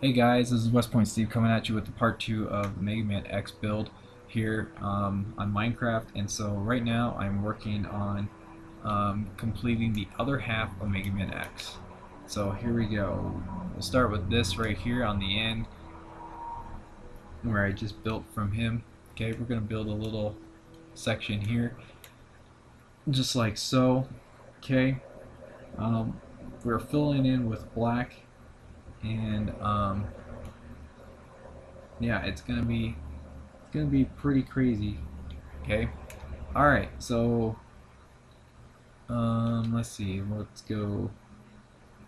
Hey guys, this is Westpoint Steve coming at you with the part 2 of the Megaman X build here on Minecraft. And so right now I'm working on completing the other half of Megaman X. So here we go. We'll start with this right here on the end where I just built from him. Okay, we're going to build a little section here just like so. Okay, we're filling in with black and yeah, it's gonna be pretty crazy. Okay. All right. So let's see. Let's go.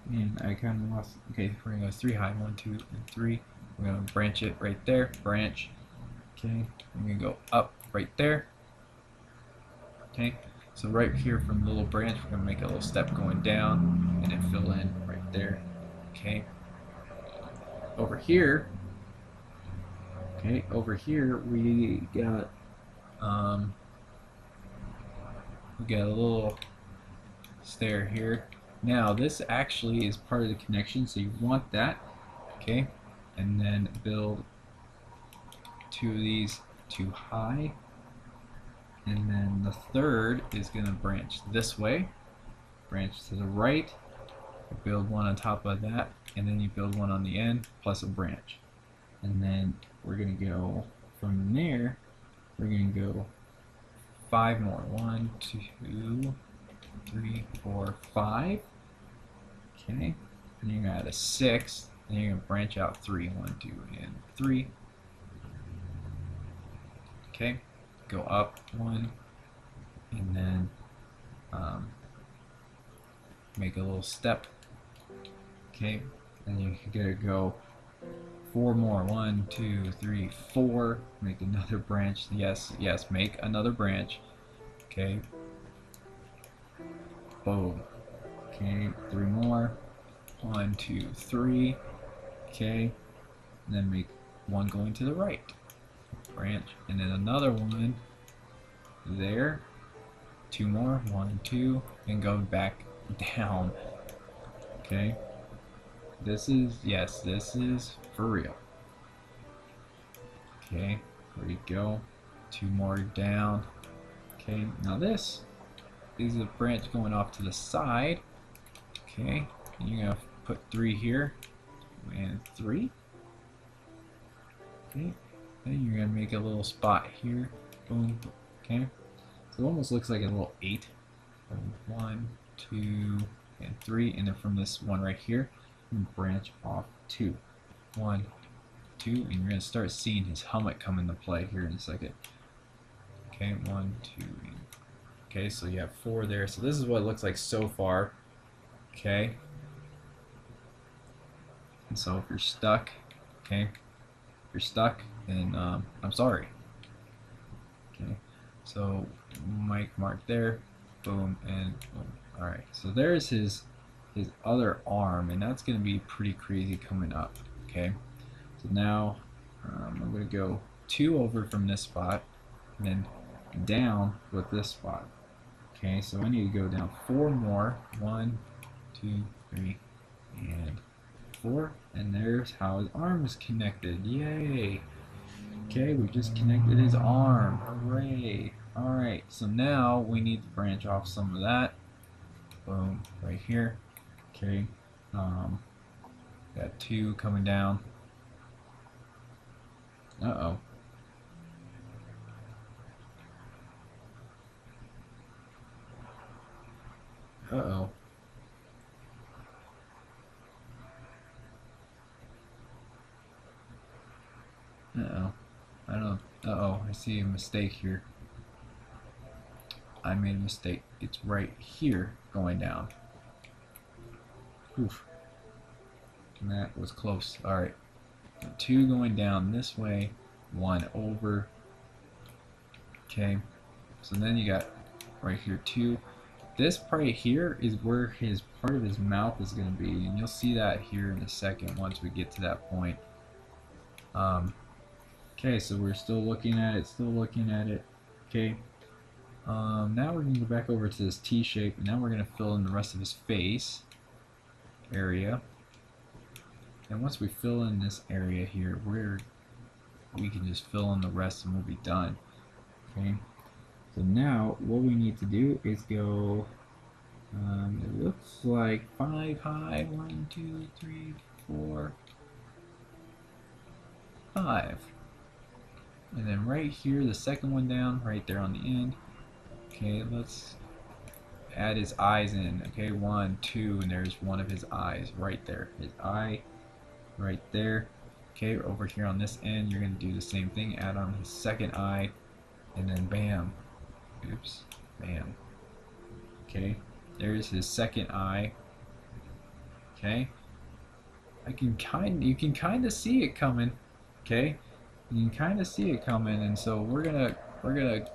Man, I kind of lost. Okay, we're gonna go 3 high. 1, 2, and 3. We're gonna branch it right there. Branch. Okay. We're gonna go up right there. Okay. So right here from the little branch, we're gonna make a little step going down, and then fill in right there. Okay. Over here. Okay. Over here we got a little stair here. Now this actually is part of the connection, so you want that, okay? And then build 2 of these too high, and then the third is going to branch this way, branch to the right, build one on top of that, and then you build one on the end plus a branch. And then we're going to go from there, we're going to go 5 more. 1, 2, 3, 4, 5. Okay, and you're gonna add a 6, and you're gonna branch out 3. 1, 2, and 3. Okay, go up 1, and then make a little step. Okay, and you're gonna go 4 more. 1, 2, 3, 4. Make another branch. Yes, yes, make another branch. Okay. Boom. Okay, 3 more. 1, 2, 3. Okay, and then make one going to the right. Branch, and then another one there. 2 more. 1, 2, and go back down. Okay. This is, yes, this is for real. Okay, there you go. 2 more down. Okay, now this is a branch going off to the side. Okay, and you're gonna put 3 here and 3. Okay, then you're gonna make a little spot here. Boom. Okay, so it almost looks like a little 8. 1, 2, and 3, and then from this one right here, you branch off 2. 1, 2, and you're gonna start seeing his helmet come into play here in a second. Okay, 1, 2, and okay, so you have 4 there. So this is what it looks like so far. Okay. And so if you're stuck, okay, if you're stuck, then I'm sorry. Okay. So mark there, boom, and boom. All right. So there's his other arm, and that's gonna be pretty crazy coming up. Okay. So now I'm gonna go 2 over from this spot, and then down with this spot. Okay, so I need to go down 4 more. 1, 2, 3, and 4. And there's how his arm is connected. Yay! Okay, we just connected his arm. Hooray! Alright, so now we need to branch off some of that. Boom, right here. Okay, got 2 coming down. Uh-oh. Uh-oh. Uh-oh. I don't. Uh-oh. I see a mistake here. I made a mistake. It's right here going down. Oof. And that was close. Alright. 2 going down this way. 1 over. Okay. So then you got right here 2. This part here is where his part of his mouth is going to be, and you'll see that here in a second once we get to that point. Okay, so we're still looking at it, Okay. Now we're going to go back over to this T shape, and now we're going to fill in the rest of his face area. And once we fill in this area here, we can just fill in the rest and we'll be done. Okay. So now what we need to do is go. It looks like 5 high. 1, 2, 3, 4, 5. And then right here, the second one down, right there on the end. Okay, let's add his eyes in. Okay, 1, 2, and there's one of his eyes right there. His eye right there. Okay, over here on this end, you're going to do the same thing. Add on his second eye, and then bam. Oops, bam. Okay, there's his second eye. Okay, you can kind of see it coming. Okay, you can kind of see it coming, and so we're gonna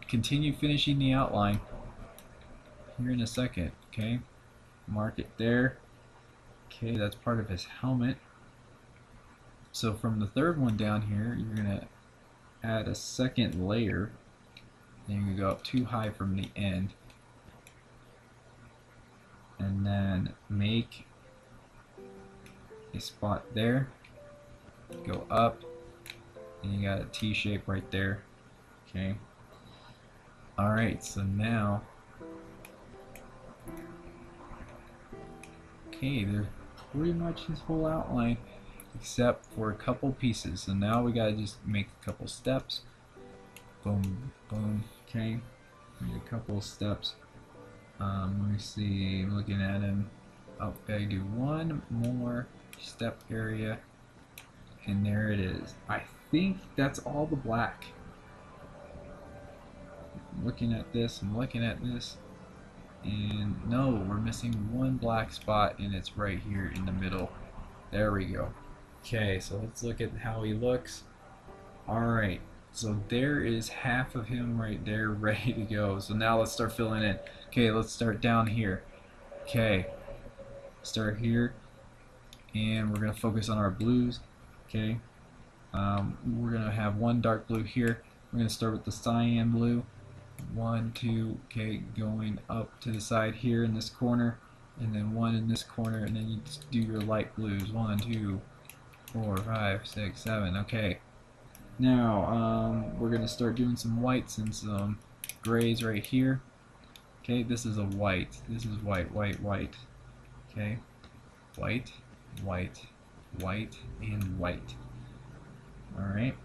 continue finishing the outline here in a second. Okay, mark it there. Okay, that's part of his helmet. So from the third one down here, you're gonna add a second layer, and you're gonna go up 2 high from the end, and then make a spot there. Go up, and you got a T shape right there. Okay. All right. So now, okay, there's pretty much his whole outline, except for a couple pieces. So now we gotta just make a couple steps. Boom, boom. Okay. Need a couple steps. Let me see. Looking at him. Oh, gotta do one more step area, and there it is. I think that's all the black. I'm looking at this. I'm looking at this. And no, we're missing one black spot, and it's right here in the middle. There we go. Okay, so let's look at how he looks. Alright, so there is half of him right there ready to go. So now let's start filling in. Okay, let's start down here. Okay, start here, and we're going to focus on our blues. Okay, we're going to have one dark blue here. We're going to start with the cyan blue. 1, 2, okay, going up to the side here in this corner, and then one in this corner, and then you just do your light blues. 1, 2, 4, 5, 6, 7. Okay. Now we're gonna start doing some whites and some grays right here. Okay, this is a white. This is white, white, white. Okay, white, white, white, and white. All right.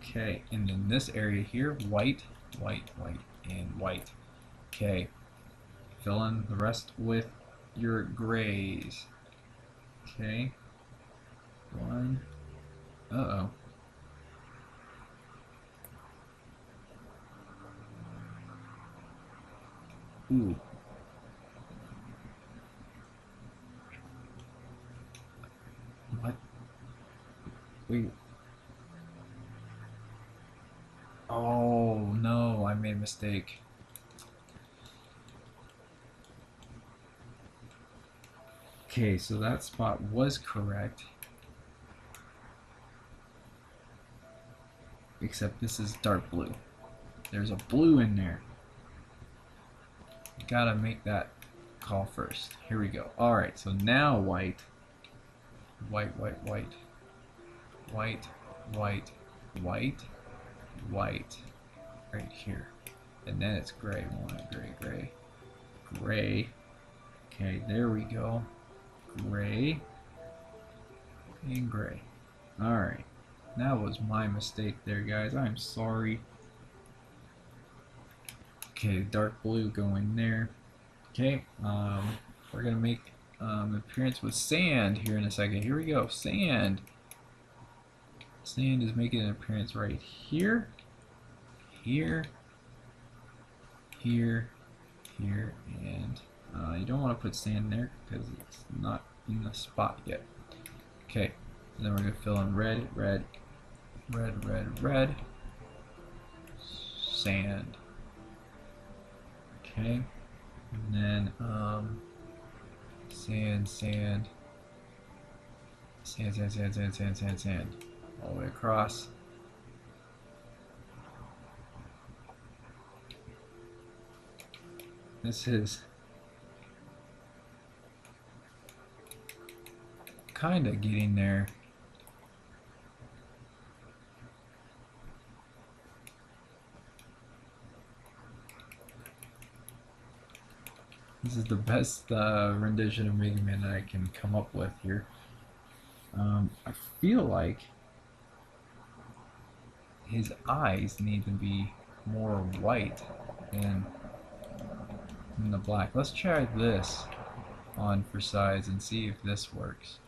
Okay, and then this area here, white, white, white, and white. Okay, fill in the rest with your grays. Okay, one. Uh-oh. Ooh. What? Wait. Oh no, I made a mistake. Okay, so that spot was correct. Except this is dark blue. There's a blue in there. Gotta make that call first. Here we go. Alright, so now white. White, white, white. White, white, white, white. Right here. And then it's gray. One, gray, gray. Gray. Okay, there we go. Gray. And gray. Alright. That was my mistake there, guys. I'm sorry. Okay, dark blue going there. Okay, we're gonna make an appearance with sand here in a second. Here we go, sand. Sand is making an appearance right here, here, here, here, and you don't want to put sand there because it's not in the spot yet. Okay, then we're gonna fill in red, red, red, red, red, sand. Okay, and then sand, sand, sand, sand, sand, sand, sand, sand, sand, all the way across. This is kind of getting there. This is the best rendition of Megaman that I can come up with here. I feel like his eyes need to be more white than the black. Let's try this on for size and see if this works.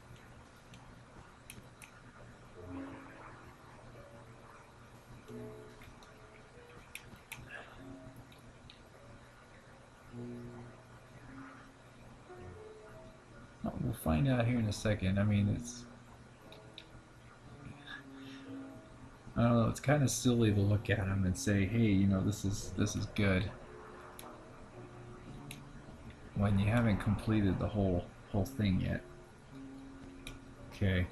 Oh, we'll find out here in a second. I mean, I don't know, it's kind of silly to look at him and say, hey, you know, this is good, when you haven't completed the whole thing yet. Okay,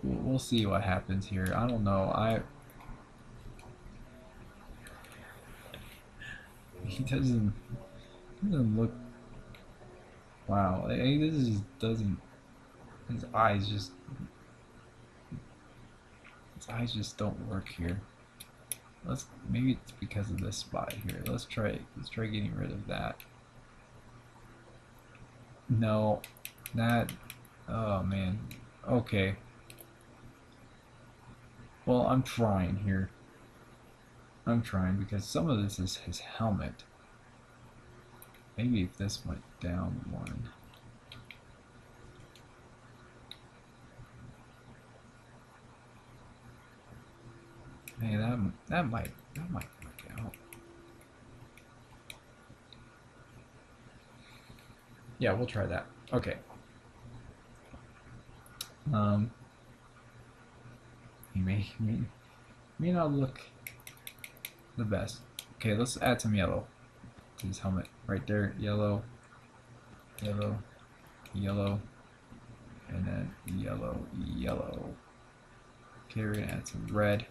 we'll see what happens here. I don't know. He doesn't look. Wow, this just doesn't. His eyes just don't work here. Maybe it's because of this spot here. Let's try getting rid of that. No, oh man. Okay. Well, I'm trying here. I'm trying because some of this is his helmet. Maybe if this went down one. Hey, that might work out. Yeah, we'll try that. Okay. He may not look the best. Okay, let's add some yellow to his helmet. Right there, yellow, yellow, yellow, and then yellow, yellow. Okay, we're gonna add some red.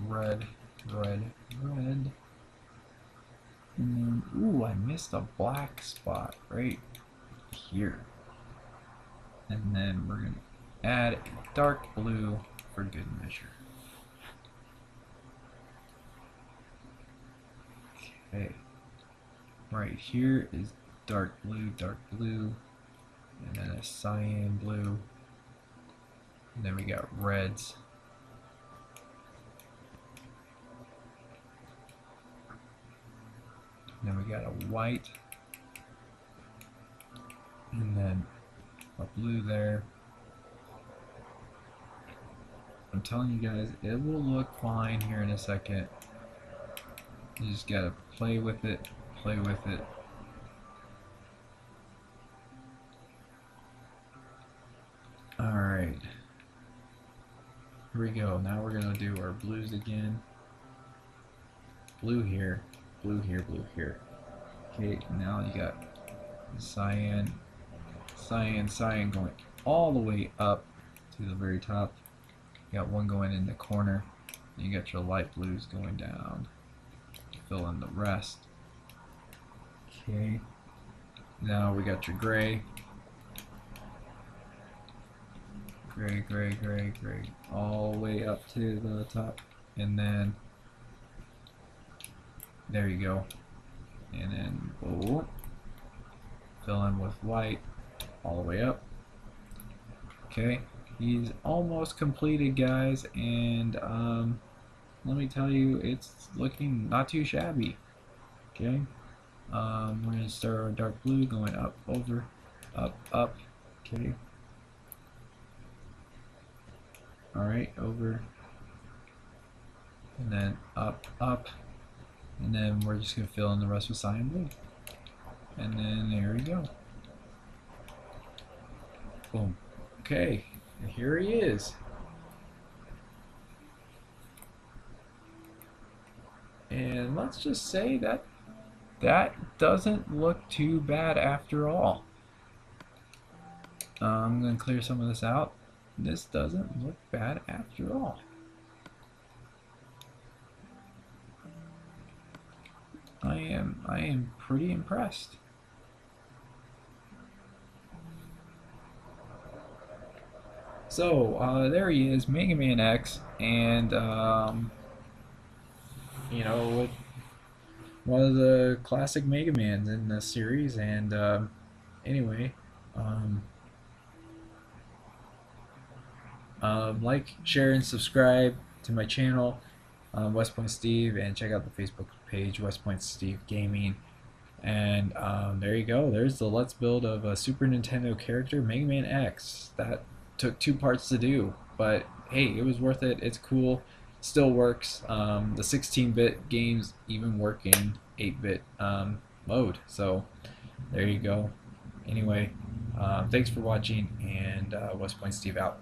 Red, red, red. And then, ooh, I missed a black spot right here. And then we're gonna add a dark blue for good measure. Okay. Right here is dark blue, and then a cyan blue. And then we got reds. And then we got a white. And then a blue there. I'm telling you guys, it will look fine here in a second. You just gotta play with it, play with it. Alright. Here we go. Now we're gonna do our blues again. Blue here, blue here, blue here. Okay, now you got cyan, cyan, cyan going all the way up to the very top. You got one going in the corner. You got your light blues going down. Fill in the rest. Okay. Now we got your gray. Gray, gray, gray, gray. All the way up to the top. And then there you go. And then oh, fill in with white all the way up. Okay. He's almost completed, guys, and let me tell you, it's looking not too shabby. Okay, we're gonna start our dark blue going up, over, up, up. Okay. All right, over, and then up, up, and then we're just gonna fill in the rest with cyan blue, and then there we go. Boom. Okay. And here he is. And let's just say that doesn't look too bad after all. I'm going to clear some of this out. This doesn't look bad after all. I am pretty impressed. So there he is, Mega Man X, and you know, one of the classic Mega Mans in the series. And anyway, um, like, share, and subscribe to my channel, Westpoint Steve, and check out the Facebook page, Westpoint Steve Gaming. And there you go. There's the Let's Build of a Super Nintendo character, Mega Man X. That took 2 parts to do, but hey, it was worth it. It's cool. Still works. The 16-bit games even work in 8-bit mode. So there you go. Anyway, thanks for watching, and Westpoint Steve out.